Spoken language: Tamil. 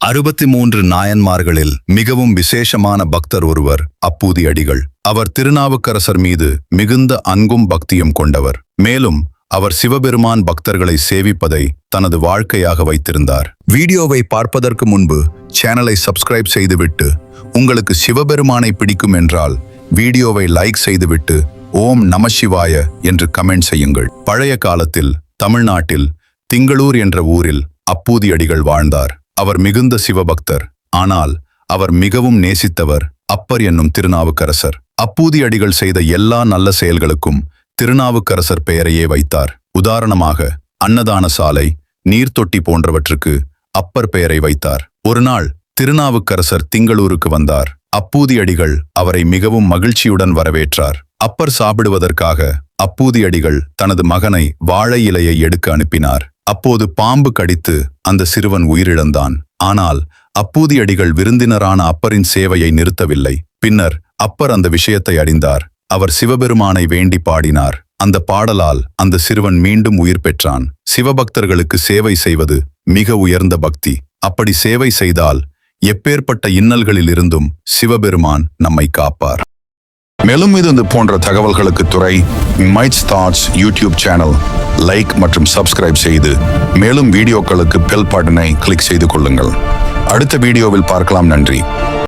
63 நாயன்மார்களில் மிகவும் விசேஷமான பக்தர் ஒருவர் அப்பூதி அடிகள். அவர் திருநாவுக்கரசர் மீது மிகுந்த அன்பும் பக்தியும் கொண்டவர். மேலும் அவர் சிவபெருமான் பக்தர்களை சேவிப்பதை தனது வாழ்க்கையாக வைத்திருந்தார். வீடியோவை பார்ப்பதற்கு முன்பு சேனலை சப்ஸ்கிரைப் செய்துவிட்டு, உங்களுக்கு சிவபெருமானை பிடிக்கும் என்றால் வீடியோவை லைக் செய்துவிட்டு ஓம் நம சிவாய என்று கமெண்ட் செய்யுங்கள். பழைய காலத்தில் தமிழ்நாட்டில் திங்களூர் என்ற ஊரில் அப்பூதி அடிகள் வாழ்ந்தார். அவர் மிகுந்த சிவபக்தர். ஆனால் அவர் மிகவும் நேசித்தவர் அப்பர் என்னும் திருநாவுக்கரசர். அப்பூதி அடிகள் செய்த எல்லா நல்ல செயல்களுக்கும் திருநாவுக்கரசர் பெயரையே வைத்தார். உதாரணமாக அன்னதான சாலை, நீர்த்தொட்டி போன்றவற்றுக்கு அப்பர் பெயரை வைத்தார். ஒரு நாள் திருநாவுக்கரசர் திங்களூருக்கு வந்தார். அப்பூதி அடிகள் அவரை மிகவும் மகிழ்ச்சியுடன் வரவேற்றார். அப்பர் சாப்பிடுவதற்காக அப்பூதி அடிகள் தனது மகனை வாழை இலையை எடுக்க அனுப்பினார். அப்போது பாம்பு கடித்து அந்த சிறுவன் உயிரிழந்தான். ஆனால் அப்பூதி அடிகள் விருந்தினரான அப்பரின் சேவையை நிறுத்தவில்லை. பின்னர் அப்பர் அந்த விஷயத்தை அறிந்தார். அவர் சிவபெருமானை வேண்டி பாடினார். அந்த பாடலால் அந்த சிறுவன் மீண்டும் உயிர் பெற்றான். சிவபக்தர்களுக்கு சேவை செய்வது மிக உயர்ந்த பக்தி. அப்படி சேவை செய்தால் எப்பேற்பட்ட இன்னல்களிலிருந்தும் சிவபெருமான் நம்மை காப்பார். மேலும் இது போன்ற தகவல்களுக்கு துறை mites thoughts YouTube channel like மற்றும் சப்ஸ்கிரைப் செய்து மேலும் வீடியோக்களுக்கு பெல் பட்டனை கிளிக் செய்து கொள்ளுங்கள். அடுத்த வீடியோவில் பார்க்கலாம். நன்றி.